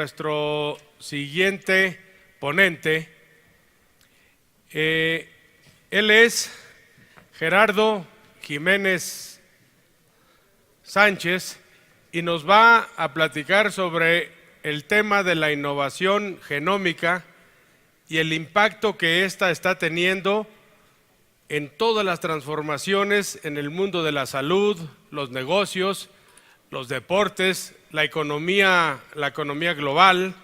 nuestro siguiente ponente. Él es Gerardo Jiménez Sánchez y nos va a platicar sobre el tema de la innovación genómica y el impacto que ésta está teniendo en todas las transformaciones en el mundo de la salud, los negocios, los deportes, la economía global.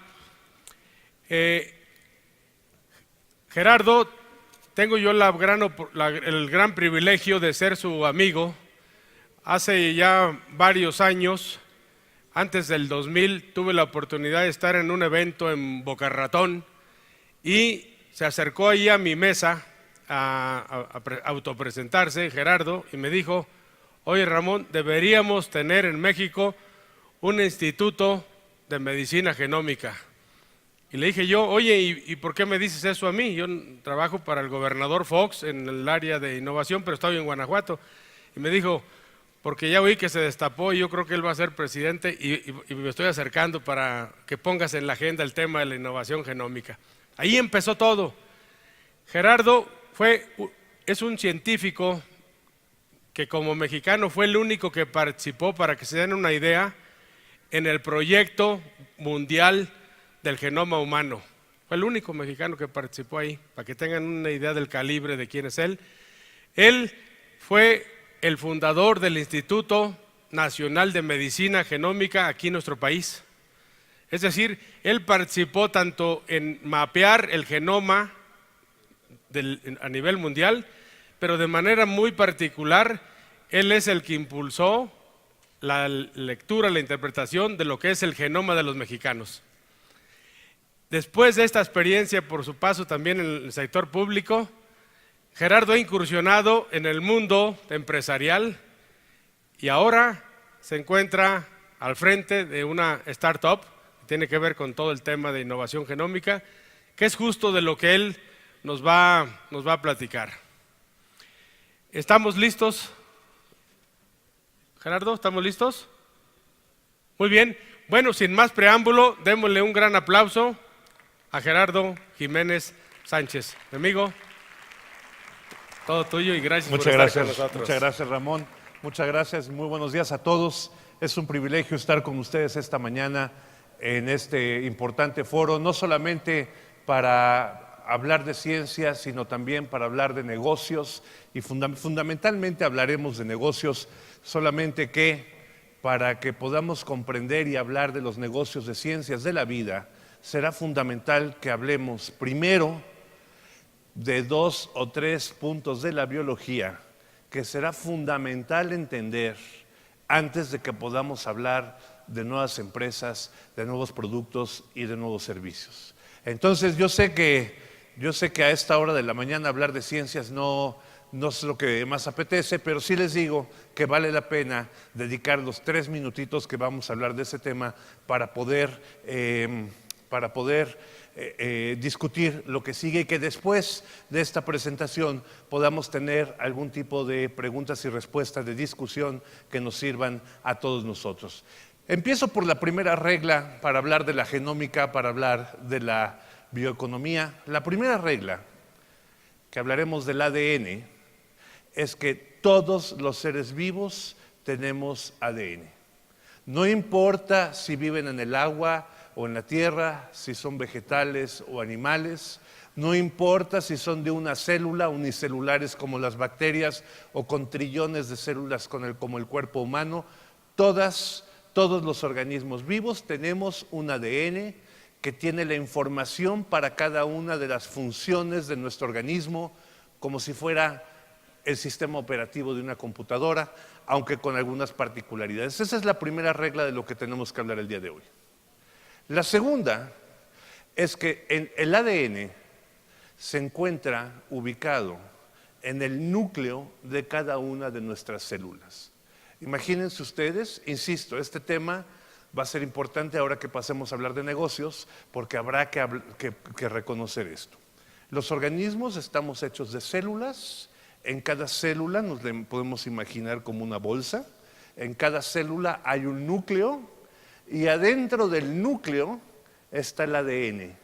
Gerardo, tengo yo el gran privilegio de ser su amigo. Hace ya varios años, antes del 2000, tuve la oportunidad de estar en un evento en Boca Ratón y se acercó ahí a mi mesa a autopresentarse, Gerardo, y me dijo: oye, Ramón, deberíamos tener en México un instituto de medicina genómica. Y le dije yo: oye, ¿y por qué me dices eso a mí? Yo trabajo para el gobernador Fox en el área de innovación, pero estoy en Guanajuato. Y me dijo: porque ya oí que se destapó y yo creo que él va a ser presidente y me estoy acercando para que pongas en la agenda el tema de la innovación genómica. Ahí empezó todo. Gerardo es un científico que como mexicano fue el único que participó, para que se den una idea, en el proyecto mundial del genoma humano. Fue el único mexicano que participó ahí, para que tengan una idea del calibre de quién es él. Él fue el fundador del Instituto Nacional de Medicina Genómica aquí en nuestro país. Es decir, él participó tanto en mapear el genoma a nivel mundial, pero de manera muy particular, él es el que impulsó la lectura, la interpretación de lo que es el genoma de los mexicanos. Después de esta experiencia, por su paso también en el sector público, Gerardo ha incursionado en el mundo empresarial y ahora se encuentra al frente de una startup que tiene que ver con todo el tema de innovación genómica, que es justo de lo que él nos va a platicar. ¿Estamos listos? Gerardo, ¿estamos listos? Muy bien. Bueno, sin más preámbulo, démosle un gran aplauso a Gerardo Jiménez Sánchez. Mi amigo, todo tuyo y gracias por estar con nosotros. Muchas gracias, Ramón. Muchas gracias. Muy buenos días a todos. Es un privilegio estar con ustedes esta mañana en este importante foro, no solamente para hablar de ciencia, sino también para hablar de negocios, y fundamentalmente hablaremos de negocios, solamente que para que podamos comprender y hablar de los negocios de ciencias de la vida, será fundamental que hablemos primero de 2 o 3 puntos de la biología que será fundamental entender antes de que podamos hablar de nuevas empresas, de nuevos productos y de nuevos servicios. Entonces yo sé que a esta hora de la mañana hablar de ciencias no es lo que más apetece, pero sí les digo que vale la pena dedicar los 3 minutitos que vamos a hablar de ese tema para poder discutir lo que sigue, y que después de esta presentación podamos tener algún tipo de preguntas y respuestas de discusión que nos sirvan a todos nosotros. Empiezo por la primera regla para hablar de la genómica, para hablar de la bioeconomía. La primera regla, que hablaremos del ADN, es que todos los seres vivos tenemos ADN. No importa si viven en el agua o en la tierra, si son vegetales o animales, no importa si son de una célula, unicelulares como las bacterias, o con trillones de células como el cuerpo humano, todos los organismos vivos tenemos un ADN que tiene la información para cada una de las funciones de nuestro organismo, como si fuera el sistema operativo de una computadora, aunque con algunas particularidades. Esa es la primera regla de lo que tenemos que hablar el día de hoy. La segunda es que el ADN se encuentra ubicado en el núcleo de cada una de nuestras células. Imagínense ustedes, insisto, este tema va a ser importante ahora que pasemos a hablar de negocios, porque habrá que reconocer esto. Los organismos estamos hechos de células. En cada célula nos podemos imaginar como una bolsa. En cada célula hay un núcleo, y adentro del núcleo está el ADN.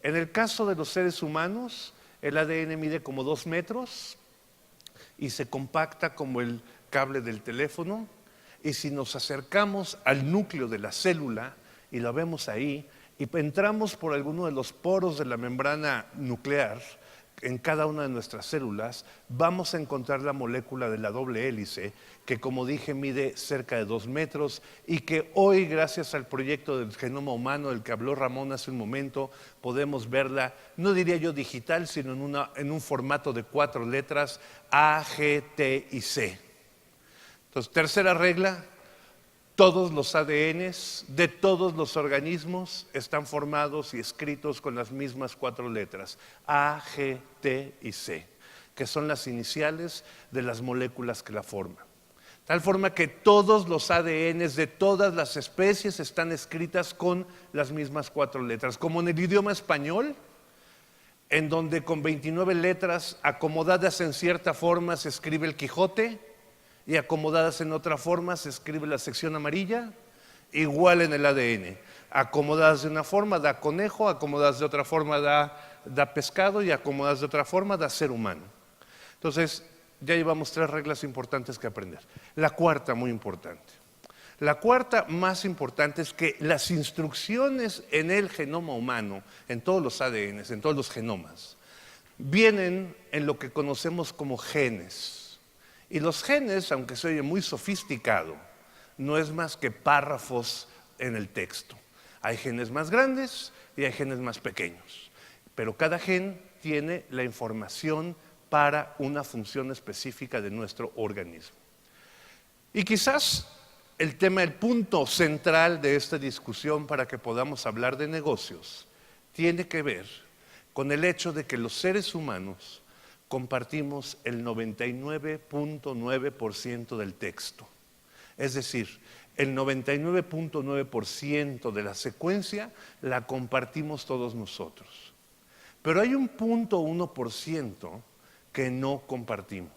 En el caso de los seres humanos, el ADN mide como 2 metros y se compacta como el cable del teléfono. Y si nos acercamos al núcleo de la célula y lo vemos ahí, y entramos por alguno de los poros de la membrana nuclear en cada una de nuestras células, vamos a encontrar la molécula de la doble hélice, que como dije mide cerca de 2 metros y que hoy, gracias al proyecto del genoma humano del que habló Ramón hace un momento, podemos verla, no diría yo digital, sino en un formato de 4 letras, A, G, T y C. Entonces, tercera regla: todos los ADNs de todos los organismos están formados y escritos con las mismas 4 letras, A, G, T y C, que son las iniciales de las moléculas que la forman. Tal forma que todos los ADNs de todas las especies están escritas con las mismas 4 letras, como en el idioma español, en donde con 29 letras acomodadas en cierta forma se escribe el Quijote, y acomodadas en otra forma se escribe la sección amarilla. Igual en el ADN, acomodadas de una forma da conejo, acomodadas de otra forma da pescado, y acomodadas de otra forma da ser humano. Entonces ya llevamos 3 reglas importantes que aprender. La cuarta, muy importante. La cuarta más importante es que las instrucciones en el genoma humano, en todos los ADNs, en todos los genomas, vienen en lo que conocemos como genes. Y los genes, aunque se oye muy sofisticado, no es más que párrafos en el texto. Hay genes más grandes y hay genes más pequeños, pero cada gen tiene la información para una función específica de nuestro organismo. Y quizás el punto central de esta discusión para que podamos hablar de negocios tiene que ver con el hecho de que los seres humanos compartimos el 99.9% del texto. Es decir, el 99.9% de la secuencia la compartimos todos nosotros. Pero hay un 0.1% que no compartimos,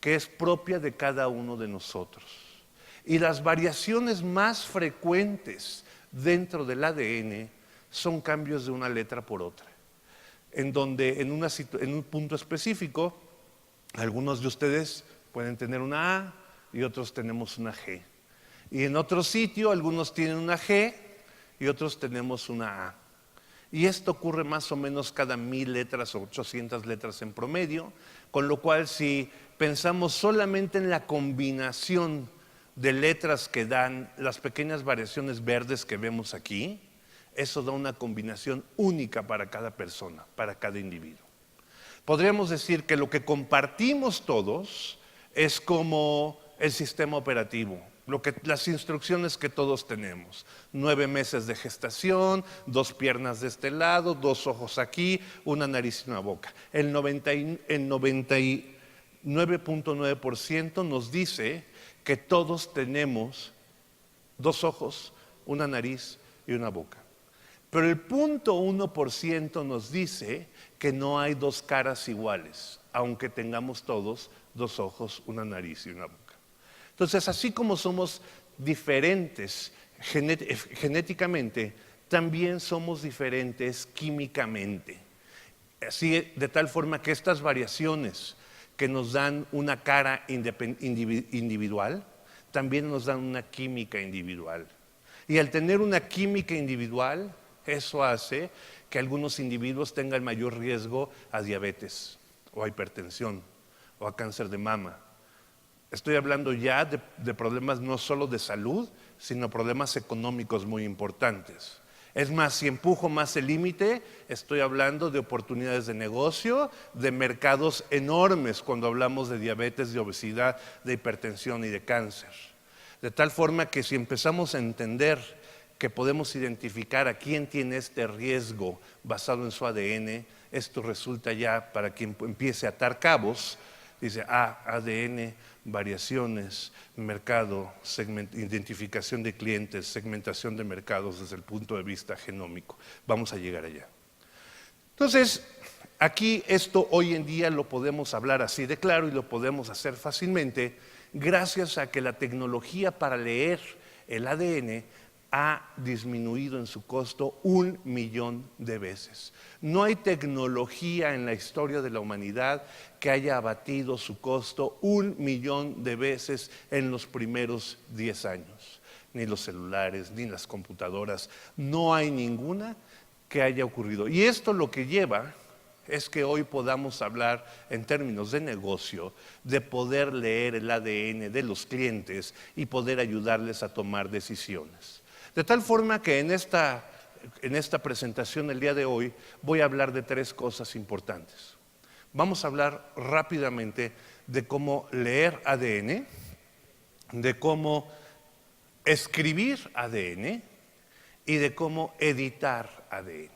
que es propia de cada uno de nosotros. Y las variaciones más frecuentes dentro del ADN son cambios de una letra por otra, en donde en un punto específico algunos de ustedes pueden tener una A y otros tenemos una G, y en otro sitio algunos tienen una G y otros tenemos una A, y esto ocurre más o menos cada 1000 letras o 800 letras en promedio, con lo cual si pensamos solamente en la combinación de letras que dan las pequeñas variaciones verdes que vemos aquí, eso da una combinación única para cada persona, para cada individuo. Podríamos decir que lo que compartimos todos es como el sistema operativo, las instrucciones que todos tenemos: 9 meses de gestación, 2 piernas de este lado, 2 ojos aquí, una nariz y una boca. El 99.9% nos dice que todos tenemos 2 ojos, una nariz y una boca. Pero el 0.1% nos dice que no hay 2 caras iguales, aunque tengamos todos 2 ojos, una nariz y una boca. Entonces, así como somos diferentes genéticamente, también somos diferentes químicamente. Así, de tal forma que estas variaciones que nos dan una cara individual, también nos dan una química individual. Y al tener una química individual, eso hace que algunos individuos tengan mayor riesgo a diabetes, o a hipertensión, o a cáncer de mama. Estoy hablando ya de problemas no solo de salud, sino problemas económicos muy importantes. Es más, si empujo más el límite, estoy hablando de oportunidades de negocio, de mercados enormes cuando hablamos de diabetes, de obesidad, de hipertensión y de cáncer. De tal forma que si empezamos a entender que podemos identificar a quién tiene este riesgo basado en su ADN, esto resulta ya, para quien empiece a atar cabos, dice, ADN, variaciones, mercado, identificación de clientes, segmentación de mercados desde el punto de vista genómico. Vamos a llegar allá. Entonces, aquí esto hoy en día lo podemos hablar así de claro y lo podemos hacer fácilmente gracias a que la tecnología para leer el ADN ha disminuido en su costo 1.000.000 de veces. No hay tecnología en la historia de la humanidad que haya abatido su costo 1.000.000 de veces en los primeros 10 años. Ni los celulares, ni las computadoras, no hay ninguna que haya ocurrido. Y esto lo que lleva es que hoy podamos hablar en términos de negocio, de poder leer el ADN de los clientes y poder ayudarles a tomar decisiones. De tal forma que en esta presentación el día de hoy voy a hablar de 3 cosas importantes. Vamos a hablar rápidamente de cómo leer ADN, de cómo escribir ADN y de cómo editar ADN.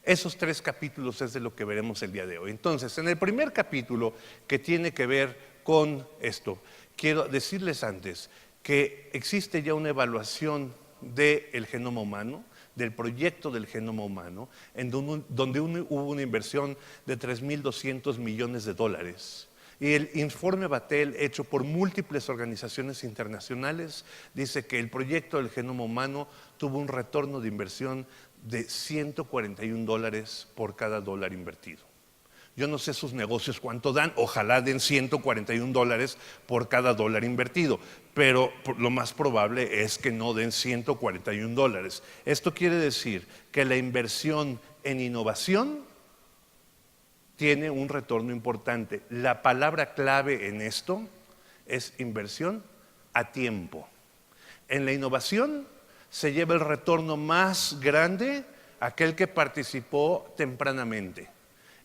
Esos 3 capítulos es de lo que veremos el día de hoy. Entonces, en el primer capítulo, que tiene que ver con esto, quiero decirles antes que existe ya una evaluación del genoma humano, del proyecto del genoma humano, en donde hubo una inversión de 3.200 millones de dólares. Y el informe Battelle, hecho por múltiples organizaciones internacionales, dice que el proyecto del genoma humano tuvo un retorno de inversión de $141 por cada dólar invertido. Yo no sé sus negocios cuánto dan, ojalá den $141 por cada dólar invertido, pero lo más probable es que no den $141. Esto quiere decir que la inversión en innovación tiene un retorno importante. La palabra clave en esto es inversión a tiempo. En la innovación se lleva el retorno más grande aquel que participó tempranamente.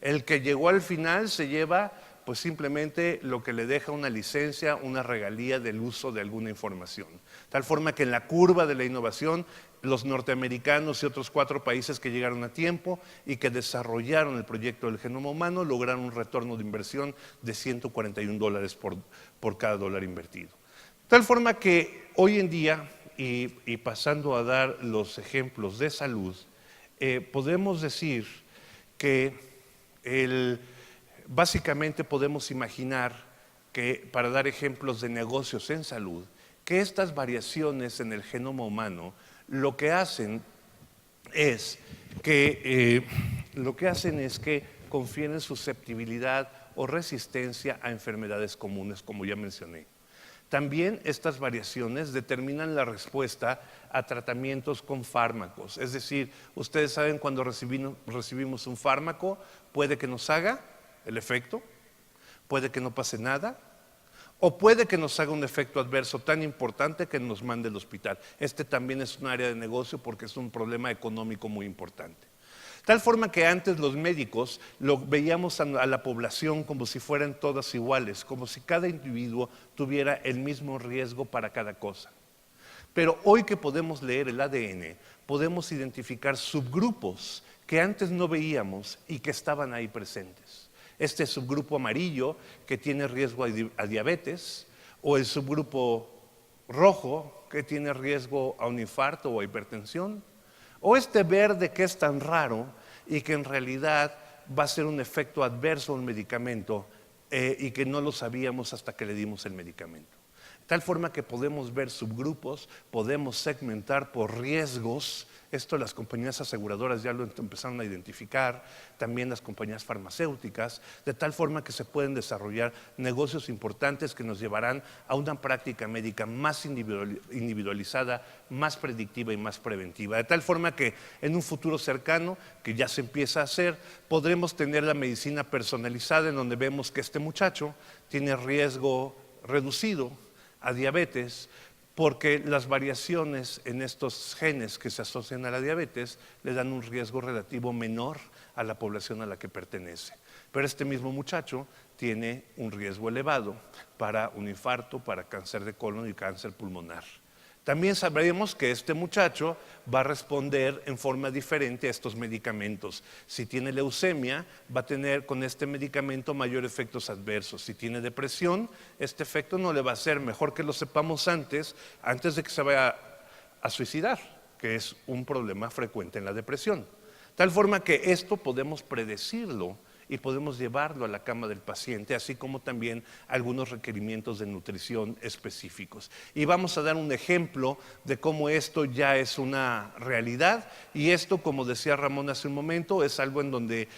El que llegó al final se lleva pues simplemente lo que le deja una licencia, una regalía del uso de alguna información. Tal forma que en la curva de la innovación, los norteamericanos y otros 4 países que llegaron a tiempo y que desarrollaron el proyecto del genoma humano lograron un retorno de inversión de $141 por cada dólar invertido. Tal forma que hoy en día, y pasando a dar los ejemplos de salud, podemos decir que básicamente podemos imaginar que, para dar ejemplos de negocios en salud, que estas variaciones en el genoma humano lo que hacen es que confieren susceptibilidad o resistencia a enfermedades comunes, como ya mencioné. También estas variaciones determinan la respuesta a tratamientos con fármacos. Es decir, ustedes saben, cuando recibimos un fármaco, puede que nos haga el efecto, puede que no pase nada, o puede que nos haga un efecto adverso tan importante que nos mande al hospital. Este también es un área de negocio porque es un problema económico muy importante. Tal forma que antes los médicos lo veíamos a la población como si fueran todas iguales, como si cada individuo tuviera el mismo riesgo para cada cosa. Pero hoy que podemos leer el ADN, podemos identificar subgrupos que antes no veíamos y que estaban ahí presentes. Este subgrupo amarillo que tiene riesgo a diabetes, o el subgrupo rojo que tiene riesgo a un infarto o a hipertensión, o este verde que es tan raro y que en realidad va a ser un efecto adverso a un medicamento y que no lo sabíamos hasta que le dimos el medicamento. De tal forma que podemos ver subgrupos, podemos segmentar por riesgos. Esto las compañías aseguradoras ya lo empezaron a identificar, también las compañías farmacéuticas, de tal forma que se pueden desarrollar negocios importantes que nos llevarán a una práctica médica más individualizada, más predictiva y más preventiva. De tal forma que en un futuro cercano, que ya se empieza a hacer, podremos tener la medicina personalizada, en donde vemos que este muchacho tiene riesgo reducido a diabetes, porque las variaciones en estos genes que se asocian a la diabetes le dan un riesgo relativo menor a la población a la que pertenece. Pero este mismo muchacho tiene un riesgo elevado para un infarto, para cáncer de colon y cáncer pulmonar. También sabremos que este muchacho va a responder en forma diferente a estos medicamentos. Si tiene leucemia, va a tener con este medicamento mayores efectos adversos. Si tiene depresión, este efecto no le va a hacer. Mejor que lo sepamos antes de que se vaya a suicidar, que es un problema frecuente en la depresión. Tal forma que esto podemos predecirlo y podemos llevarlo a la cama del paciente, así como también algunos requerimientos de nutrición específicos. Y vamos a dar un ejemplo de cómo esto ya es una realidad, y esto, como decía Ramón hace un momento, es algo en donde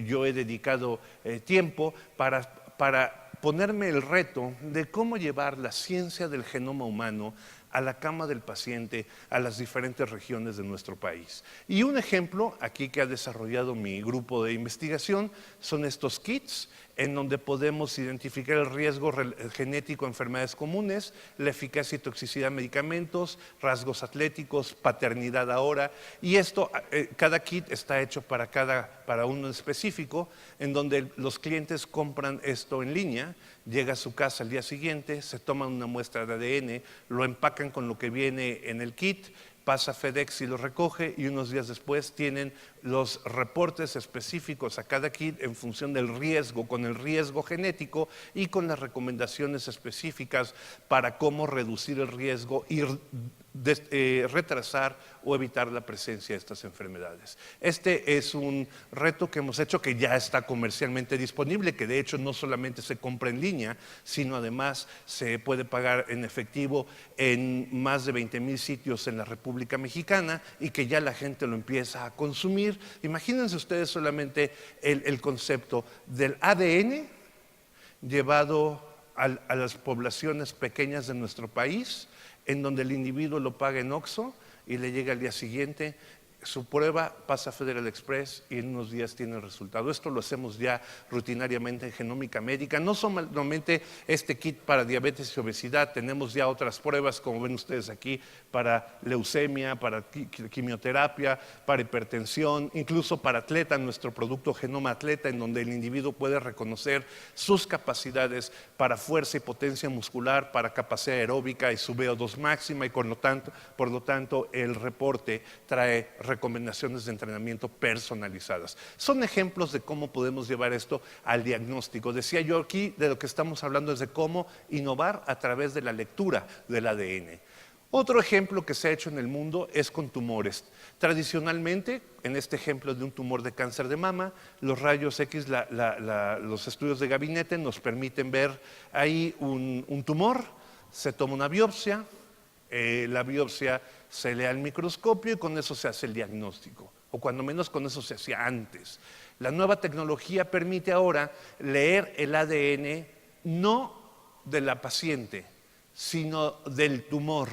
yo he dedicado tiempo para ponerme el reto de cómo llevar la ciencia del genoma humano a la cama del paciente, a las diferentes regiones de nuestro país. Y un ejemplo aquí que ha desarrollado mi grupo de investigación son estos kits en donde podemos identificar el riesgo genético a enfermedades comunes, la eficacia y toxicidad de medicamentos, rasgos atléticos, paternidad ahora, y esto, cada kit está hecho para uno específico, en donde los clientes compran esto en línea, llega a su casa al día siguiente, se toman una muestra de ADN, lo empacan con lo que viene en el kit, pasa FedEx y lo recoge, y unos días después tienen los reportes específicos a cada kit en función del riesgo, con el riesgo genético y con las recomendaciones específicas para cómo reducir el riesgo y retrasar o evitar la presencia de estas enfermedades. Este es un reto que hemos hecho, que ya está comercialmente disponible, que de hecho no solamente se compra en línea, sino además se puede pagar en efectivo en más de 20,000 sitios en la República Mexicana, y que ya la gente lo empieza a consumir. Imagínense ustedes solamente el concepto del ADN llevado a las poblaciones pequeñas de nuestro país, en donde el individuo lo paga en OXXO y le llega al día siguiente su prueba, pasa a Federal Express y en unos días tiene el resultado. Esto lo hacemos ya rutinariamente en Genómica Médica. No solamente este kit para diabetes y obesidad, tenemos ya otras pruebas, como ven ustedes aquí, para leucemia, para quimioterapia, para hipertensión, incluso para atleta, nuestro producto Genoma Atleta, en donde el individuo puede reconocer sus capacidades para fuerza y potencia muscular, para capacidad aeróbica y su VO2 máxima, y por lo tanto el reporte trae recomendaciones de entrenamiento personalizadas. Son ejemplos de cómo podemos llevar esto al diagnóstico. Decía yo, aquí de lo que estamos hablando es de cómo innovar a través de la lectura del ADN. Otro ejemplo que se ha hecho en el mundo es con tumores. Tradicionalmente, en este ejemplo de un tumor de cáncer de mama, los rayos X, los estudios de gabinete nos permiten ver ahí un tumor, se toma una biopsia, la biopsia se lee al microscopio y con eso se hace el diagnóstico, o cuando menos con eso se hacía antes. La nueva tecnología permite ahora leer el ADN no de la paciente, sino del tumor,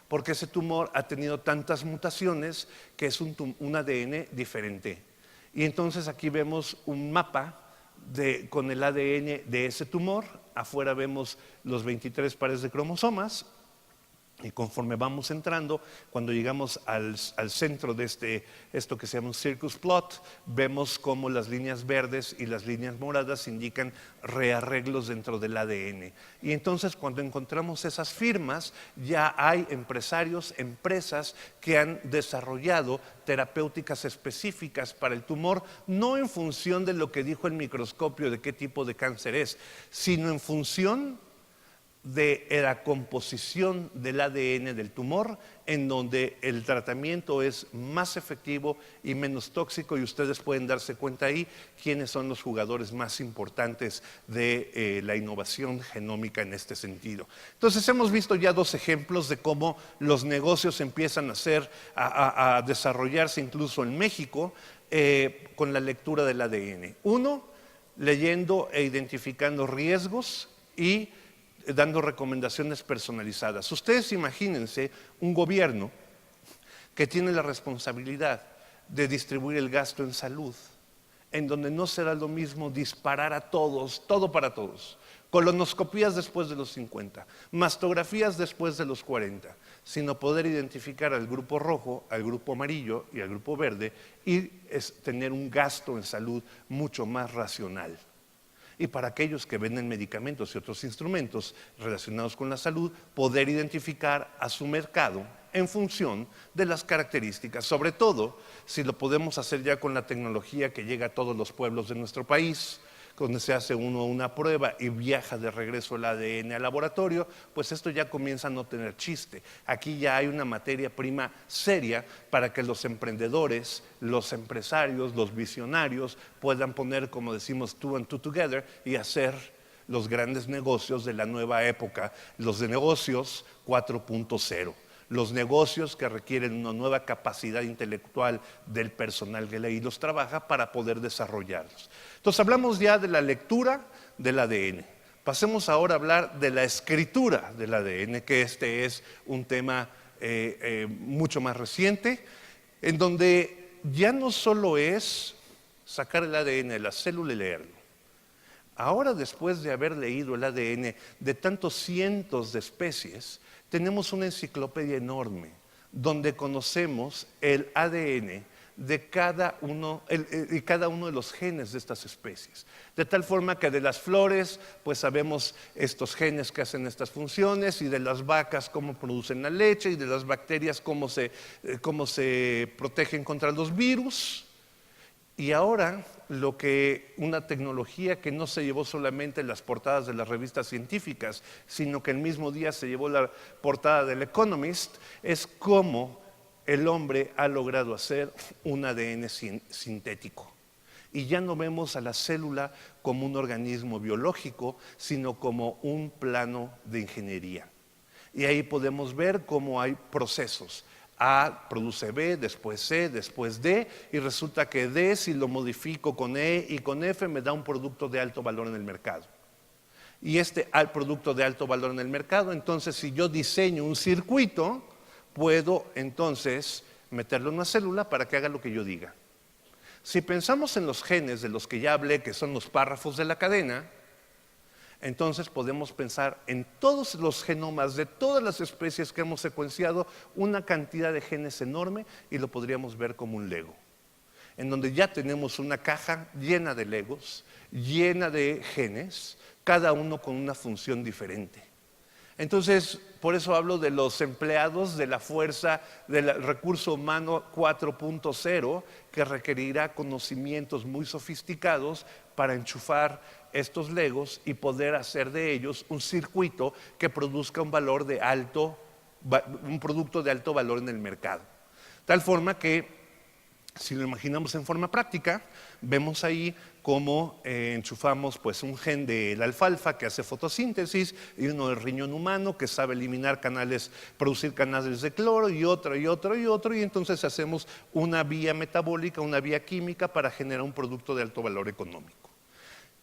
porque ese tumor ha tenido tantas mutaciones que es un ADN diferente. Y entonces aquí vemos un mapa con el ADN de ese tumor. Afuera vemos los 23 pares de cromosomas. Y conforme vamos entrando, cuando llegamos al centro de esto que se llama un circus plot, vemos cómo las líneas verdes y las líneas moradas indican rearreglos dentro del ADN. Y entonces, cuando encontramos esas firmas, ya hay empresas que han desarrollado terapéuticas específicas para el tumor, no en función de lo que dijo el microscopio de qué tipo de cáncer es, sino en función de la composición del ADN del tumor, en donde el tratamiento es más efectivo y menos tóxico, y ustedes pueden darse cuenta ahí quiénes son los jugadores más importantes de la innovación genómica en este sentido. Entonces hemos visto ya dos ejemplos de cómo los negocios empiezan a desarrollarse incluso en México con la lectura del ADN. Uno, leyendo e identificando riesgos y dando recomendaciones personalizadas. Ustedes imagínense un gobierno que tiene la responsabilidad de distribuir el gasto en salud, en donde no será lo mismo disparar a todos, todo para todos, colonoscopías después de los 50, mastografías después de los 40, sino poder identificar al grupo rojo, al grupo amarillo y al grupo verde, y tener un gasto en salud mucho más racional. Y para aquellos que venden medicamentos y otros instrumentos relacionados con la salud, poder identificar a su mercado en función de las características, sobre todo si lo podemos hacer ya con la tecnología que llega a todos los pueblos de nuestro país, donde se hace uno una prueba y viaja de regreso el ADN al laboratorio, pues esto ya comienza a no tener chiste. Aquí ya hay una materia prima seria para que los emprendedores, los empresarios, los visionarios puedan poner, como decimos, two and two together y hacer los grandes negocios de la nueva época, los de negocios 4.0. Los negocios que requieren una nueva capacidad intelectual del personal que ahí los trabaja para poder desarrollarlos. Entonces hablamos ya de la lectura del ADN. Pasemos ahora a hablar de la escritura del ADN, que este es un tema mucho más reciente, en donde ya no solo es sacar el ADN de la célula y leerlo. Ahora, después de haber leído el ADN de tantos cientos de especies, tenemos una enciclopedia enorme donde conocemos el ADN de cada uno de los genes de estas especies. De tal forma que de las flores, pues sabemos estos genes que hacen estas funciones, y de las vacas cómo producen la leche, y de las bacterias cómo se protegen contra los virus. Y ahora una tecnología que no se llevó solamente las portadas de las revistas científicas, sino que el mismo día se llevó la portada del Economist, es cómo el hombre ha logrado hacer un ADN sintético. Y ya no vemos a la célula como un organismo biológico, sino como un plano de ingeniería. Y ahí podemos ver cómo hay procesos. A produce B, después C, después D, y resulta que D, si lo modifico con E y con F, me da un producto de alto valor en el mercado. Y al producto de alto valor en el mercado, entonces si yo diseño un circuito, puedo entonces meterlo en una célula para que haga lo que yo diga. Si pensamos en los genes de los que ya hablé, que son los párrafos de la cadena, entonces podemos pensar en todos los genomas de todas las especies que hemos secuenciado, una cantidad de genes enorme, y lo podríamos ver como un Lego, en donde ya tenemos una caja llena de Legos, llena de genes, cada uno con una función diferente. Entonces, por eso hablo de los empleados de la fuerza del recurso humano 4.0, que requerirá conocimientos muy sofisticados para enchufar estos Legos y poder hacer de ellos un circuito que produzca un producto de alto valor en el mercado. Tal forma que, si lo imaginamos en forma práctica, vemos ahí cómo enchufamos pues un gen de la alfalfa que hace fotosíntesis, y uno del riñón humano que sabe producir canales de cloro, y otro, y entonces hacemos una vía metabólica, una vía química para generar un producto de alto valor económico.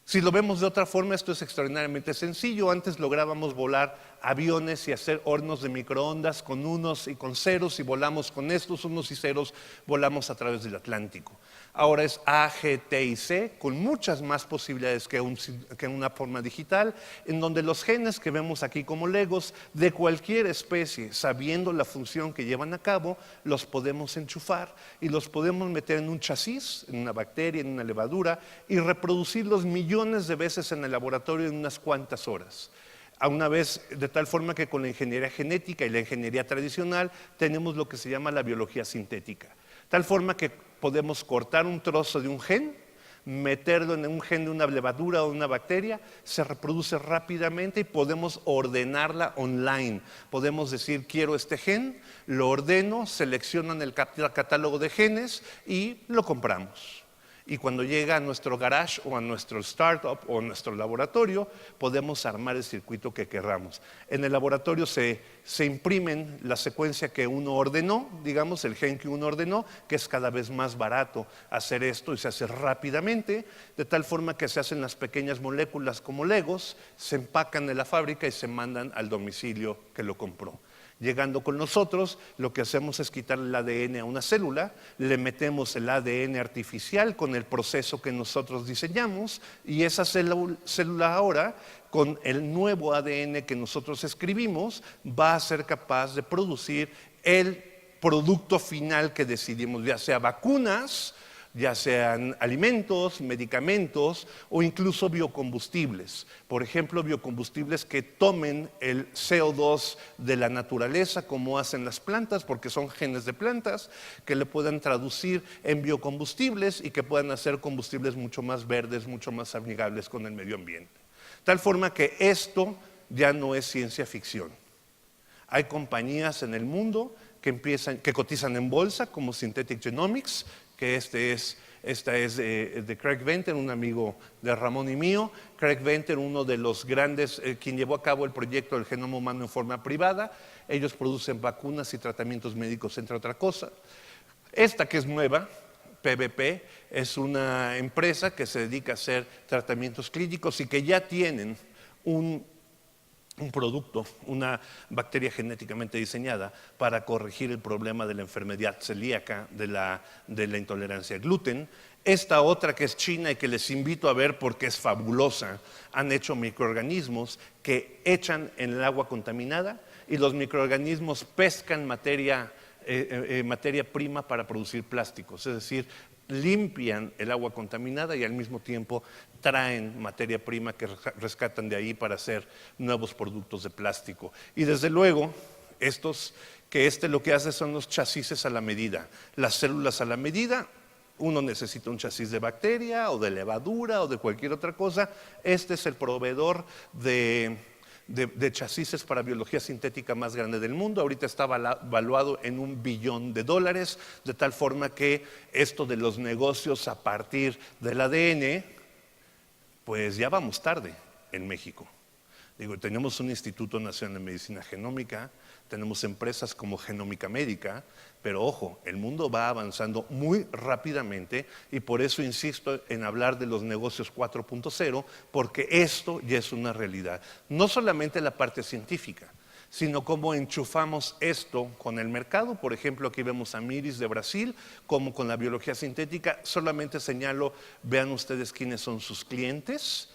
Si lo vemos de otra forma, esto es extraordinariamente sencillo. Antes lográbamos volar aviones y hacer hornos de microondas con unos y con ceros, y volamos con estos unos y ceros, volamos a través del Atlántico. Ahora es A, G, T y C, con muchas más posibilidades que una forma digital, en donde los genes que vemos aquí como Legos de cualquier especie, sabiendo la función que llevan a cabo, los podemos enchufar y los podemos meter en un chasis, en una bacteria, en una levadura, y reproducirlos millones de veces en el laboratorio en unas cuantas horas. A una vez, de tal forma que con la ingeniería genética y la ingeniería tradicional tenemos lo que se llama la biología sintética. Tal forma que podemos cortar un trozo de un gen, meterlo en un gen de una levadura o una bacteria, se reproduce rápidamente y podemos ordenarla online. Podemos decir, quiero este gen, lo ordeno, seleccionan el catálogo de genes y lo compramos. Y cuando llega a nuestro garage o a nuestro startup o a nuestro laboratorio, podemos armar el circuito que queramos. En el laboratorio se imprimen la secuencia que uno ordenó, digamos, el gen que uno ordenó, que es cada vez más barato hacer esto y se hace rápidamente, de tal forma que se hacen las pequeñas moléculas como Legos, se empacan en la fábrica y se mandan al domicilio que lo compró. Llegando con nosotros, lo que hacemos es quitarle el ADN a una célula, le metemos el ADN artificial con el proceso que nosotros diseñamos, y esa célula ahora, con el nuevo ADN que nosotros escribimos, va a ser capaz de producir el producto final que decidimos, ya sea vacunas, ya sean alimentos, medicamentos o incluso biocombustibles. Por ejemplo, biocombustibles que tomen el CO2 de la naturaleza, como hacen las plantas, porque son genes de plantas, que le puedan traducir en biocombustibles y que puedan hacer combustibles mucho más verdes, mucho más amigables con el medio ambiente. Tal forma que esto ya no es ciencia ficción. Hay compañías en el mundo que cotizan en bolsa, como Synthetic Genomics, que esta es de Craig Venter, un amigo de Ramón y mío. Craig Venter, uno de los grandes, quien llevó a cabo el proyecto del genoma humano en forma privada. Ellos producen vacunas y tratamientos médicos, entre otras cosas. Esta que es nueva, PBP, es una empresa que se dedica a hacer tratamientos clínicos y que ya tienen un producto, una bacteria genéticamente diseñada para corregir el problema de la enfermedad celíaca, de la intolerancia al gluten. Esta otra que es china y que les invito a ver porque es fabulosa, han hecho microorganismos que echan en el agua contaminada y los microorganismos pescan materia prima para producir plásticos, es decir, limpian el agua contaminada y al mismo tiempo traen materia prima que rescatan de ahí para hacer nuevos productos de plástico. Y desde luego, lo que hace son los chasis a la medida, las células a la medida. Uno necesita un chasis de bacteria o de levadura o de cualquier otra cosa. Este es el proveedor de chasis para biología sintética más grande del mundo. Ahorita está valuado en $1 billón, de tal forma que esto de los negocios a partir del ADN, pues ya vamos tarde en México. Tenemos un Instituto Nacional de Medicina Genómica, tenemos empresas como Genómica Médica, pero ojo, el mundo va avanzando muy rápidamente y por eso insisto en hablar de los negocios 4.0, porque esto ya es una realidad. No solamente la parte científica, sino cómo enchufamos esto con el mercado. Por ejemplo, aquí vemos a Miris de Brasil, como con la biología sintética. Solamente señalo, vean ustedes quiénes son sus clientes: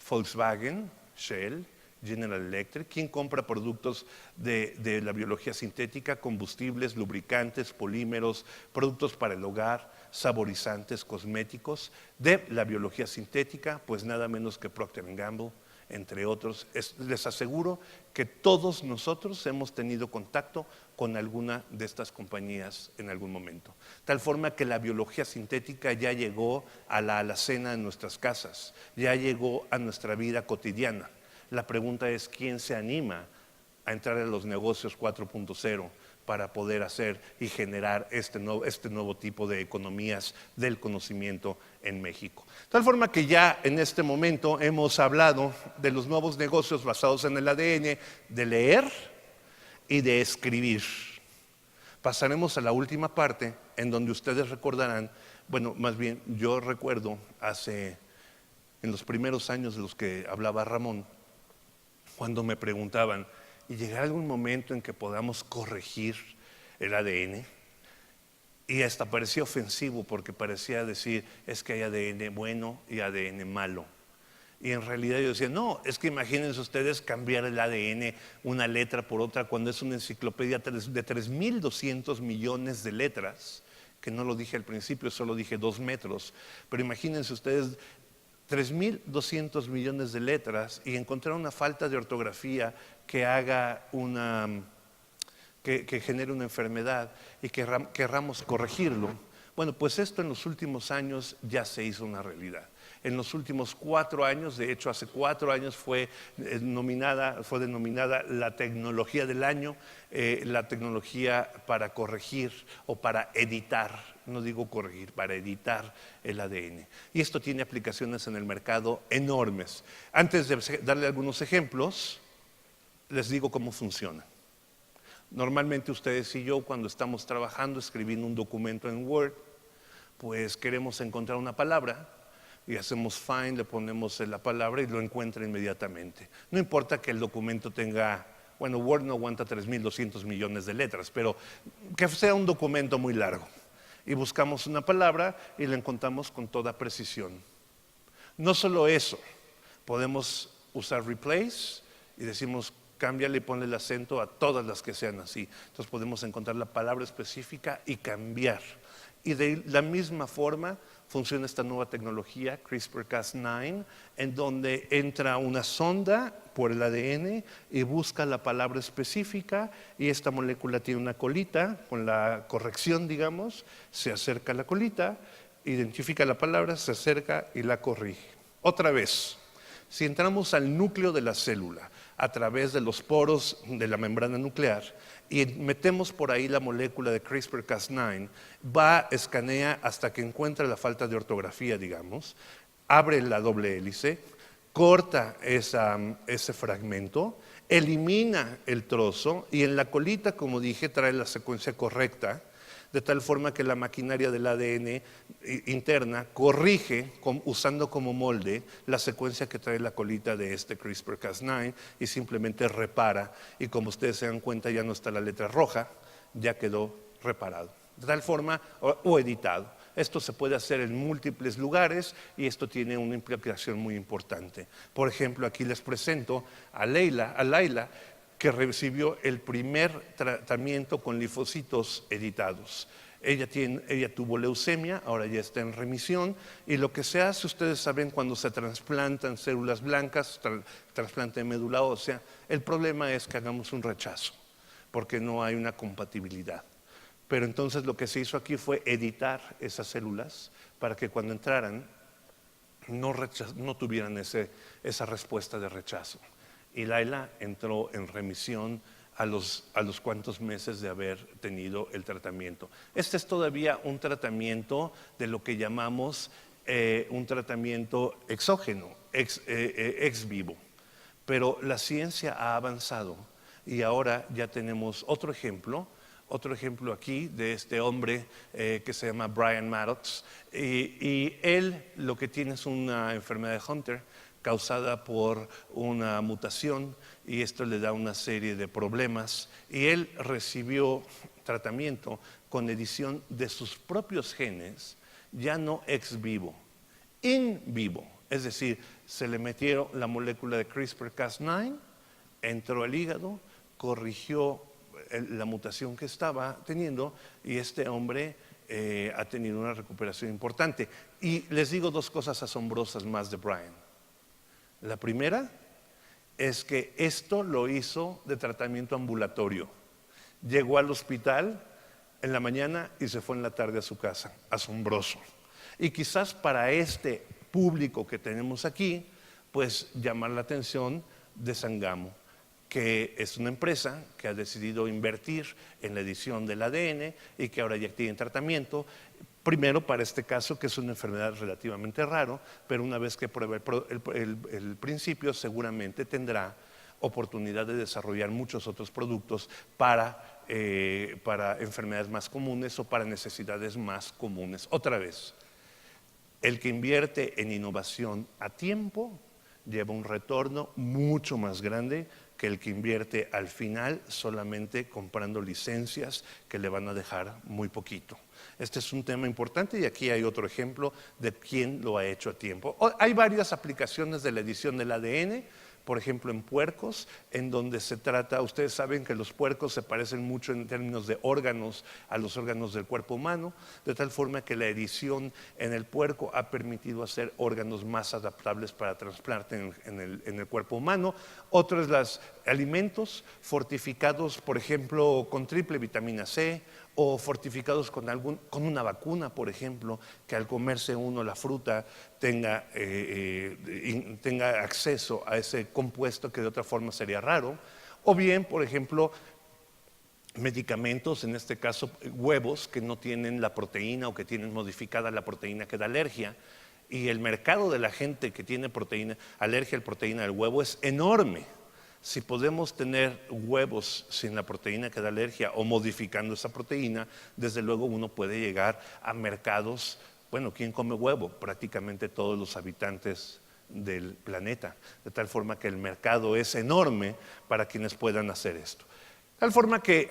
Volkswagen, Shell, General Electric. ¿Quién compra productos de la biología sintética? Combustibles, lubricantes, polímeros, productos para el hogar, saborizantes, cosméticos. De la biología sintética, pues nada menos que Procter & Gamble, entre otros. Les aseguro que todos nosotros hemos tenido contacto con alguna de estas compañías en algún momento. Tal forma que la biología sintética ya llegó a la alacena de nuestras casas, ya llegó a nuestra vida cotidiana. La pregunta es, ¿quién se anima a entrar en los negocios 4.0 para poder hacer y generar este nuevo tipo de economías del conocimiento en México? Tal forma que ya en este momento hemos hablado de los nuevos negocios basados en el ADN, de leer y de escribir. Pasaremos a la última parte, en donde ustedes recordarán, bueno, más bien yo recuerdo en los primeros años de los que hablaba Ramón, cuando me preguntaban, ¿y llegará algún momento en que podamos corregir el ADN? Y hasta parecía ofensivo, porque parecía decir, es que hay ADN bueno y ADN malo. Y en realidad yo decía, no, es que imagínense ustedes cambiar el ADN una letra por otra cuando es una enciclopedia de 3.200 millones de letras, que no lo dije al principio, solo dije 2 metros, pero imagínense ustedes 3.200 millones de letras y encontrar una falta de ortografía que haga que genere una enfermedad y que querramos corregirlo. Bueno, pues esto en los últimos años ya se hizo una realidad. En los últimos 4 años, de hecho hace 4 años fue denominada la tecnología del año, la tecnología para corregir o para editar, no digo corregir, para editar el ADN. Y esto tiene aplicaciones en el mercado enormes. Antes de darle algunos ejemplos, les digo cómo funciona. Normalmente ustedes y yo, cuando estamos trabajando, escribiendo un documento en Word, pues queremos encontrar una palabra y hacemos find, le ponemos la palabra y lo encuentra inmediatamente. No importa que el documento tenga, bueno, Word no aguanta 3.200 millones de letras, pero que sea un documento muy largo. Y buscamos una palabra y la encontramos con toda precisión. No solo eso, podemos usar replace y decimos, cámbiale y ponle el acento a todas las que sean así. Entonces podemos encontrar la palabra específica y cambiar Y de la misma forma funciona esta nueva tecnología, CRISPR-Cas9, en donde entra una sonda por el ADN y busca la palabra específica, y esta molécula tiene una colita, con la corrección, digamos, se acerca a la colita, identifica la palabra, se acerca y la corrige. Otra vez, si entramos al núcleo de la célula a través de los poros de la membrana nuclear y metemos por ahí la molécula de CRISPR-Cas9, escanea hasta que encuentra la falta de ortografía, digamos, abre la doble hélice, corta ese fragmento, elimina el trozo y en la colita, como dije, trae la secuencia correcta, de tal forma que la maquinaria del ADN interna corrige, usando como molde la secuencia que trae la colita de este CRISPR-Cas9 y simplemente repara, y como ustedes se dan cuenta ya no está la letra roja, ya quedó reparado, de tal forma, o editado. Esto se puede hacer en múltiples lugares y esto tiene una implicación muy importante. Por ejemplo, aquí les presento a Laila, que recibió el primer tratamiento con linfocitos editados. Ella tuvo leucemia, ahora ya está en remisión, y lo que se hace, ustedes saben, cuando se trasplantan células blancas, trasplante de médula ósea, el problema es que hagamos un rechazo, porque no hay una compatibilidad. Pero entonces lo que se hizo aquí fue editar esas células para que cuando entraran no tuvieran esa respuesta de rechazo. Y Laila entró en remisión a los cuantos meses de haber tenido el tratamiento. Este es todavía un tratamiento de lo que llamamos un tratamiento exógeno, ex vivo. Pero la ciencia ha avanzado y ahora ya tenemos otro ejemplo aquí de este hombre que se llama Brian Maddox, y él lo que tiene es una enfermedad de Hunter causada por una mutación, y esto le da una serie de problemas, y él recibió tratamiento con edición de sus propios genes, ya no ex vivo, in vivo, es decir, se le metieron la molécula de CRISPR-Cas9, entró al hígado, corrigió la mutación que estaba teniendo, y este hombre ha tenido una recuperación importante. Y les digo dos cosas asombrosas más de Brian. La primera es que esto lo hizo de tratamiento ambulatorio. Llegó al hospital en la mañana y se fue en la tarde a su casa. Asombroso. Y quizás para este público que tenemos aquí, pues llamar la atención de Sangamo, que es una empresa que ha decidido invertir en la edición del ADN y que ahora ya tiene tratamiento. Primero para este caso, que es una enfermedad relativamente raro, pero una vez que pruebe el principio, seguramente tendrá oportunidad de desarrollar muchos otros productos para enfermedades más comunes o para necesidades más comunes. Otra vez, el que invierte en innovación a tiempo lleva un retorno mucho más grande que el que invierte al final solamente comprando licencias que le van a dejar muy poquito. Este es un tema importante y aquí hay otro ejemplo de quién lo ha hecho a tiempo. Hay varias aplicaciones de la edición del ADN, por ejemplo en puercos, en donde se trata, ustedes saben que los puercos se parecen mucho en términos de órganos a los órganos del cuerpo humano, de tal forma que la edición en el puerco ha permitido hacer órganos más adaptables para trasplante en el cuerpo humano. Otros los alimentos fortificados, por ejemplo, con triple vitamina C, o fortificados con una vacuna, por ejemplo, que al comerse uno la fruta tenga acceso a ese compuesto que de otra forma sería raro, o bien, por ejemplo, medicamentos, en este caso huevos, que no tienen la proteína o que tienen modificada la proteína que da alergia, y el mercado de la gente que tiene alergia a la proteína del huevo es enorme. Si podemos tener huevos sin la proteína que da alergia o modificando esa proteína, desde luego uno puede llegar a mercados. Bueno, ¿quién come huevo? Prácticamente todos los habitantes del planeta, de tal forma que el mercado es enorme para quienes puedan hacer esto. De tal forma que,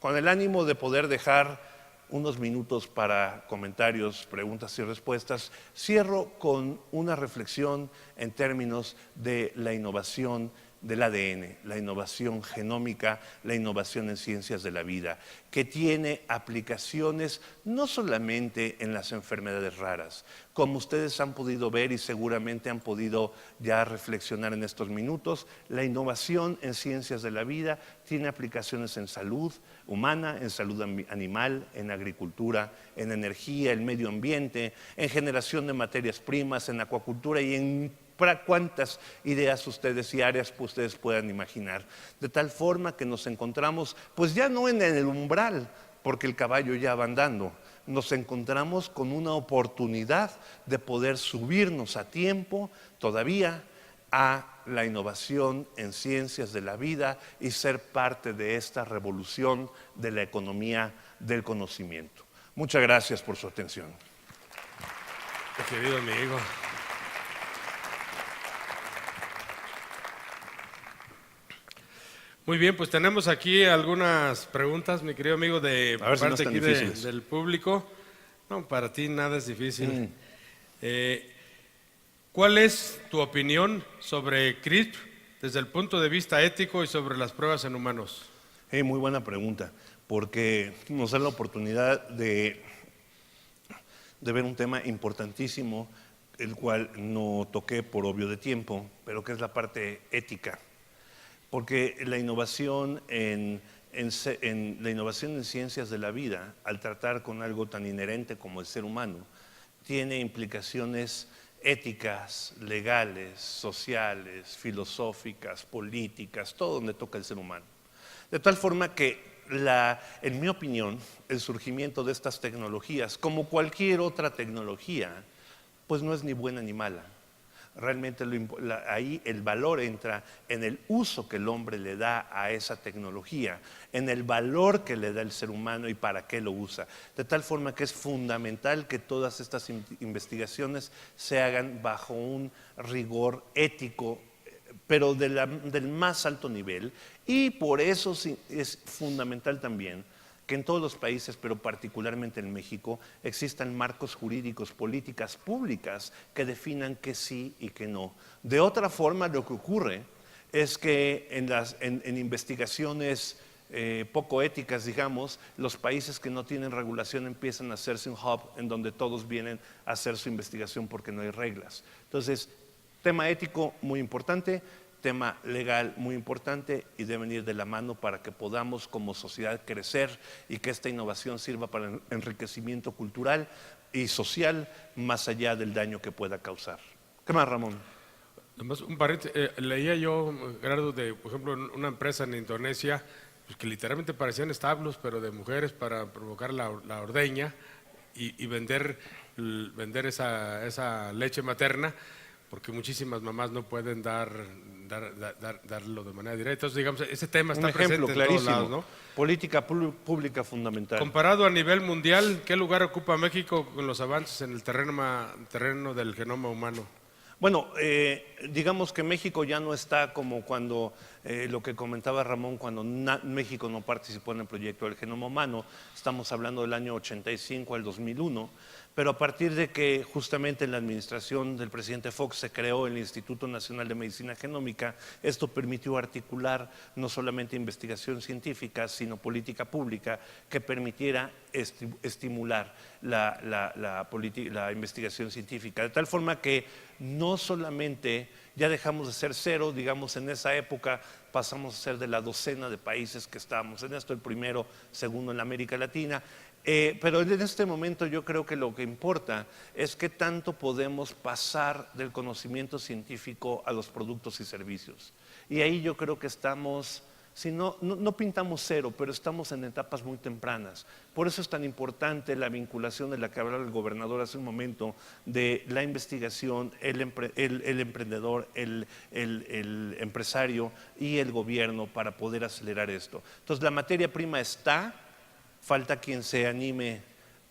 con el ánimo de poder dejar unos minutos para comentarios, preguntas y respuestas, cierro con una reflexión en términos de la innovación del ADN, la innovación genómica, la innovación en ciencias de la vida, que tiene aplicaciones no solamente en las enfermedades raras. Como ustedes han podido ver y seguramente han podido ya reflexionar en estos minutos, la innovación en ciencias de la vida tiene aplicaciones en salud humana, en salud animal, en agricultura, en energía, en medio ambiente, en generación de materias primas, en acuacultura y en cuántas ideas ustedes y áreas ustedes puedan imaginar. De tal forma que nos encontramos, pues ya no en el umbral, porque el caballo ya va andando, nos encontramos con una oportunidad de poder subirnos a tiempo todavía a la innovación en ciencias de la vida y ser parte de esta revolución de la economía del conocimiento. Muchas gracias por su atención. Querido amigo. Muy bien, pues tenemos aquí algunas preguntas, mi querido amigo, de A ver si no parte están aquí difíciles. del público. No, para ti nada es difícil. ¿Cuál es tu opinión sobre CRISPR desde el punto de vista ético y sobre las pruebas en humanos? Muy buena pregunta, porque nos da la oportunidad de ver un tema importantísimo, el cual no toqué por obvio de tiempo, pero que es la parte ética. Porque la innovación en ciencias de la vida, al tratar con algo tan inherente como el ser humano, tiene implicaciones éticas, legales, sociales, filosóficas, políticas, todo donde toca el ser humano. De tal forma que, en mi opinión, el surgimiento de estas tecnologías, como cualquier otra tecnología, pues no es ni buena ni mala. Realmente ahí el valor entra en el uso que el hombre le da a esa tecnología, en el valor que le da el ser humano y para qué lo usa. De tal forma que es fundamental que todas estas investigaciones se hagan bajo un rigor ético, pero del más alto nivel, y por eso es fundamental también que en todos los países, pero particularmente en México, existan marcos jurídicos, políticas públicas que definan qué sí y qué no. De otra forma, lo que ocurre es que en investigaciones poco éticas, digamos, los países que no tienen regulación empiezan a hacerse un hub en donde todos vienen a hacer su investigación porque no hay reglas. Entonces, tema ético muy importante, tema legal muy importante, y deben ir de la mano para que podamos como sociedad crecer y que esta innovación sirva para el enriquecimiento cultural y social más allá del daño que pueda causar. ¿Qué más, Ramón? Además, un paréntesis, leía yo, Gerardo, de, por ejemplo, una empresa en Indonesia, pues, que literalmente parecían establos, pero de mujeres para provocar la ordeña y vender esa leche materna, porque muchísimas mamás no pueden darlo de manera directa. Entonces, digamos, ese tema está presente en todos lados, ¿no? Política pública fundamental. Comparado a nivel mundial, ¿qué lugar ocupa México con los avances en el terreno del genoma humano? Bueno, digamos que México ya no está como cuando, lo que comentaba Ramón, cuando México no participó en el proyecto del genoma humano. Estamos hablando del año 85 al 2001, pero a partir de que justamente en la administración del presidente Fox se creó el Instituto Nacional de Medicina Genómica, esto permitió articular no solamente investigación científica, sino política pública que permitiera estimular la investigación científica, de tal forma que no solamente ya dejamos de ser cero, digamos, en esa época pasamos a ser de la docena de países que estábamos en esto, el primero, segundo en la América Latina, pero en este momento yo creo que lo que importa es qué tanto podemos pasar del conocimiento científico a los productos y servicios. Y ahí yo creo que estamos, si no pintamos cero, pero estamos en etapas muy tempranas. Por eso es tan importante la vinculación de la que hablaba el gobernador hace un momento, de la investigación, el emprendedor, el empresario y el gobierno para poder acelerar esto. Entonces la materia prima está, falta quien se anime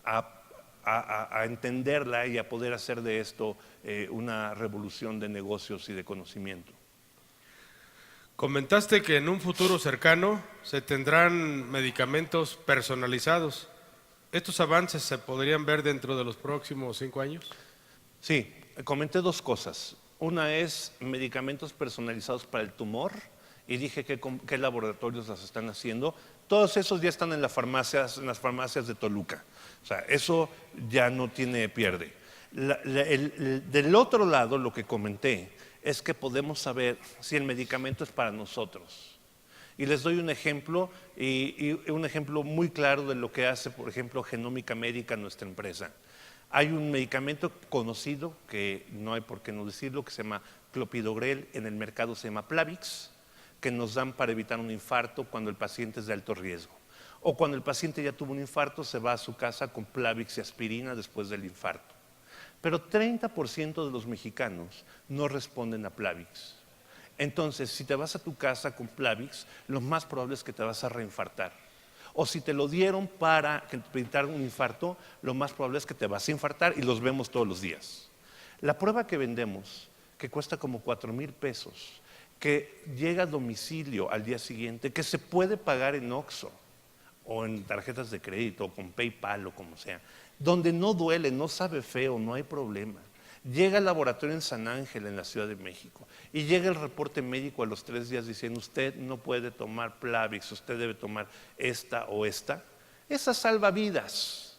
a entenderla y a poder hacer de esto una revolución de negocios y de conocimiento. Comentaste que en un futuro cercano se tendrán medicamentos personalizados. ¿Estos avances se podrían ver dentro de los próximos 5 años? Sí, comenté dos cosas. Una es medicamentos personalizados para el tumor, y dije qué laboratorios las están haciendo. Todos esos ya están en las farmacias de Toluca. O sea, eso ya no tiene pierde. Del otro lado, lo que comenté es que podemos saber si el medicamento es para nosotros. Y les doy un ejemplo, y un ejemplo muy claro de lo que hace, por ejemplo, Genómica Médica, nuestra empresa. Hay un medicamento conocido, que no hay por qué no decirlo, que se llama Clopidogrel, en el mercado se llama Plavix, que nos dan para evitar un infarto cuando el paciente es de alto riesgo. O cuando el paciente ya tuvo un infarto, se va a su casa con Plavix y aspirina después del infarto. Pero 30% de los mexicanos no responden a Plavix. Entonces, si te vas a tu casa con Plavix, lo más probable es que te vas a reinfartar. O si te lo dieron para evitar un infarto, lo más probable es que te vas a infartar, y los vemos todos los días. La prueba que vendemos, que cuesta como 4,000 pesos, que llega a domicilio al día siguiente, que se puede pagar en Oxxo o en tarjetas de crédito o con PayPal o como sea, donde no duele, no sabe feo, no hay problema. Llega al laboratorio en San Ángel, en la Ciudad de México, y llega el reporte médico a los 3 días diciendo: usted no puede tomar Plavix, usted debe tomar esta o esta. Esa salva vidas.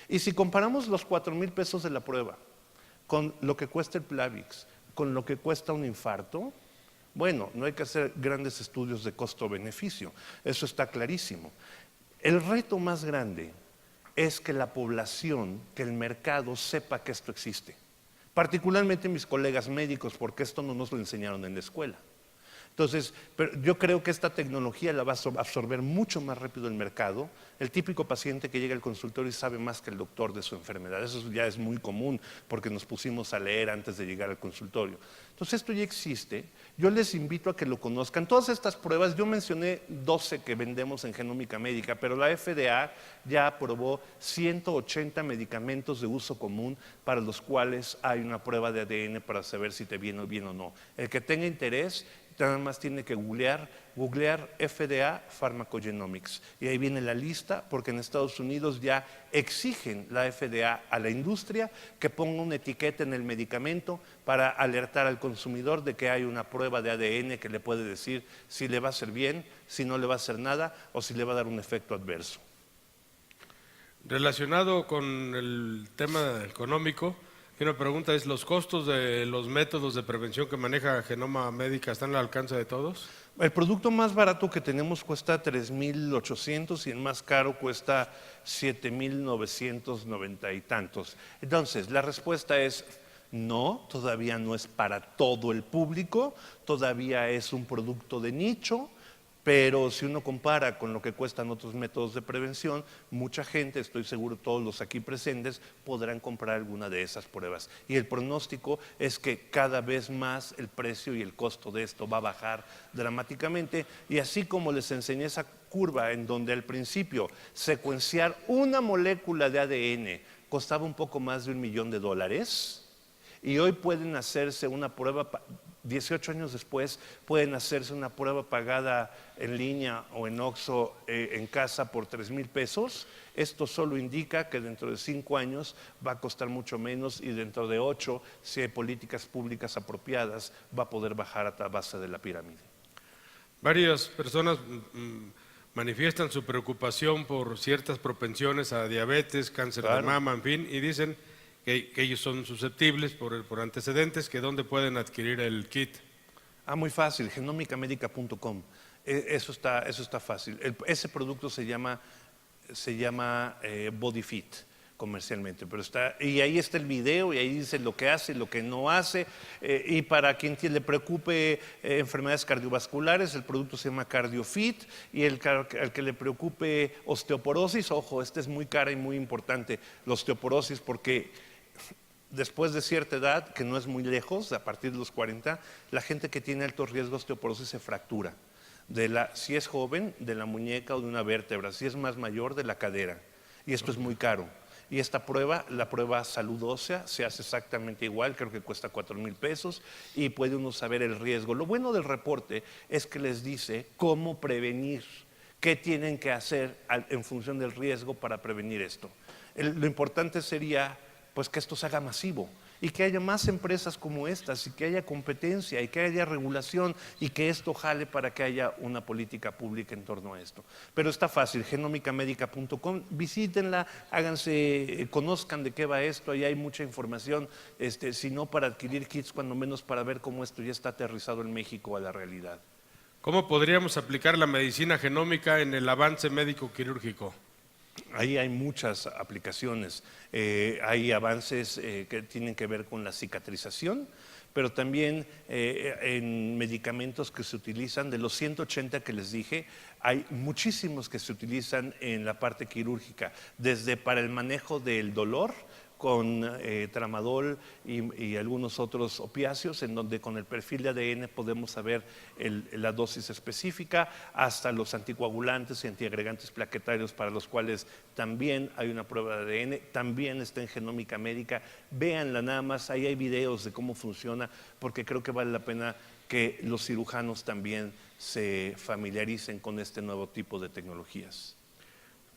Y si comparamos los 4,000 pesos de la prueba con lo que cuesta el Plavix, con lo que cuesta un infarto, bueno, no hay que hacer grandes estudios de costo-beneficio, eso está clarísimo. El reto más grande es que la población, que el mercado sepa que esto existe. Particularmente mis colegas médicos, porque esto no nos lo enseñaron en la escuela. Entonces, pero yo creo que esta tecnología la va a absorber mucho más rápido el mercado. El típico paciente que llega al consultorio y sabe más que el doctor de su enfermedad. Eso ya es muy común porque nos pusimos a leer antes de llegar al consultorio. Entonces, esto ya existe. Yo les invito a que lo conozcan. Todas estas pruebas, yo mencioné 12 que vendemos en Genómica Médica, pero la FDA ya aprobó 180 medicamentos de uso común para los cuales hay una prueba de ADN para saber si te viene bien o no. El que tenga interés, nada más tiene que googlear FDA Pharmacogenomics, y ahí viene la lista, porque en Estados Unidos ya exigen la FDA a la industria que ponga una etiqueta en el medicamento para alertar al consumidor de que hay una prueba de ADN que le puede decir si le va a hacer bien, si no le va a hacer nada o si le va a dar un efecto adverso. Relacionado con el tema económico, una pregunta es: ¿los costos de los métodos de prevención que maneja Genoma Médica están al alcance de todos? El producto más barato que tenemos cuesta 3,800 y el más caro cuesta 7,990 y tantos. Entonces, la respuesta es no, todavía no es para todo el público, todavía es un producto de nicho. Pero si uno compara con lo que cuestan otros métodos de prevención, mucha gente, estoy seguro todos los aquí presentes, podrán comprar alguna de esas pruebas. Y el pronóstico es que cada vez más el precio y el costo de esto va a bajar dramáticamente. Y así como les enseñé esa curva en donde al principio secuenciar una molécula de ADN costaba un poco más de $1,000,000, y hoy pueden hacerse una prueba, 18 años después, pueden hacerse una prueba pagada en línea o en Oxxo en casa por 3,000 pesos. Esto solo indica que dentro de 5 años va a costar mucho menos, y dentro de 8, si hay políticas públicas apropiadas, va a poder bajar a la base de la pirámide. Varias personas manifiestan su preocupación por ciertas propensiones a diabetes, cáncer de mama, en fin, y dicen que ellos son susceptibles por antecedentes, que ¿dónde pueden adquirir el kit? Muy fácil, genomicamedica.com. Eso está fácil. Ese producto se llama BodyFit comercialmente, pero y ahí está el video, y ahí dice lo que hace, lo que no hace, y para quien le preocupe enfermedades cardiovasculares, el producto se llama CardioFit, y al que le preocupe osteoporosis, ojo, esta es muy cara y muy importante, la osteoporosis, porque después de cierta edad, que no es muy lejos, a partir de los 40, la gente que tiene alto riesgo de osteoporosis se fractura. Si es joven, de la muñeca o de una vértebra; si es más mayor, de la cadera. Y esto es muy caro. Y esta prueba, la prueba salud ósea, se hace exactamente igual, creo que cuesta 4,000 pesos, y puede uno saber el riesgo. Lo bueno del reporte es que les dice cómo prevenir, qué tienen que hacer en función del riesgo para prevenir esto. Lo importante sería pues que esto se haga masivo y que haya más empresas como estas y que haya competencia y que haya regulación y que esto jale para que haya una política pública en torno a esto. Pero está fácil, genomicamedica.com, visítenla, háganse, conozcan de qué va esto, ahí hay mucha información, si no para adquirir kits, cuando menos para ver cómo esto ya está aterrizado en México a la realidad. ¿Cómo podríamos aplicar la medicina genómica en el avance médico quirúrgico? Ahí hay muchas aplicaciones, hay avances que tienen que ver con la cicatrización, pero también en medicamentos que se utilizan, de los 180 que les dije, hay muchísimos que se utilizan en la parte quirúrgica, desde para el manejo del dolor, con tramadol y algunos otros opiáceos, en donde con el perfil de ADN podemos saber la dosis específica, hasta los anticoagulantes y antiagregantes plaquetarios, para los cuales también hay una prueba de ADN, también está en Genómica Médica. Véanla nada más, ahí hay videos de cómo funciona, porque creo que vale la pena que los cirujanos también se familiaricen con este nuevo tipo de tecnologías.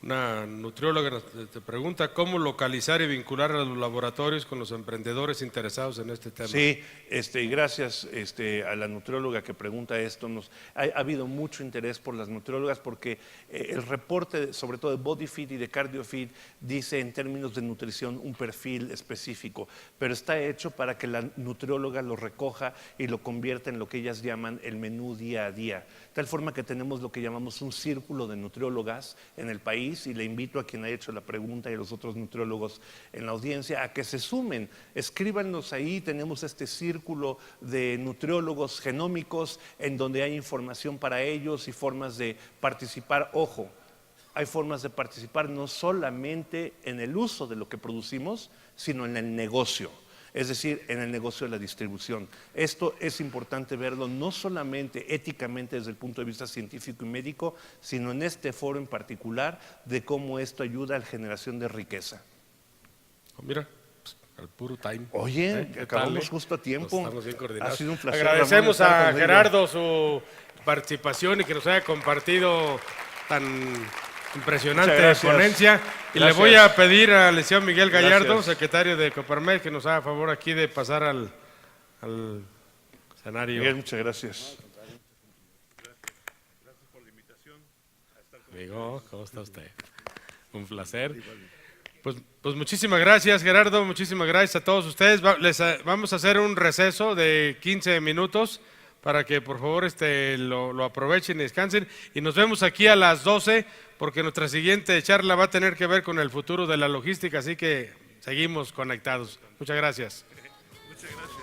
Una nutrióloga te pregunta cómo localizar y vincular a los laboratorios con los emprendedores interesados en este tema. Sí, y gracias a la nutrióloga que pregunta esto. Ha habido mucho interés por las nutriólogas porque el reporte, sobre todo de BodyFit y de CardioFit, dice en términos de nutrición un perfil específico, pero está hecho para que la nutrióloga lo recoja y lo convierta en lo que ellas llaman el menú día a día. Tal forma que tenemos lo que llamamos un círculo de nutriólogas en el país, y le invito a quien ha hecho la pregunta y a los otros nutriólogos en la audiencia a que se sumen, escríbanos ahí. Tenemos este círculo de nutriólogos genómicos en donde hay información para ellos y formas de participar. Ojo, hay formas de participar no solamente en el uso de lo que producimos, sino en el negocio. Es decir, en el negocio de la distribución. Esto es importante verlo no solamente éticamente desde el punto de vista científico y médico, sino en este foro en particular de cómo esto ayuda a la generación de riqueza. Oh, mira, pues, al puro time. Oye, acabamos justo a tiempo. Pues estamos bien coordinados. Ha sido un placer. Agradecemos Ramón, estar a conmigo. Gerardo su participación y que nos haya compartido tan impresionante Muchas gracias. ponencia. Y Gracias. le voy a pedir al licenciado Miguel Gallardo, Gracias. secretario de Coparmed, que nos haga favor aquí de pasar al escenario. Miguel, muchas gracias. Amigo, ¿cómo está usted? Un placer. Pues muchísimas gracias, Gerardo, muchísimas gracias a todos ustedes. Vamos a hacer un receso de 15 minutos para que por favor lo aprovechen y descansen. Y nos vemos aquí a las 12, porque nuestra siguiente charla va a tener que ver con el futuro de la logística, así que seguimos conectados. Muchas gracias. Muchas gracias.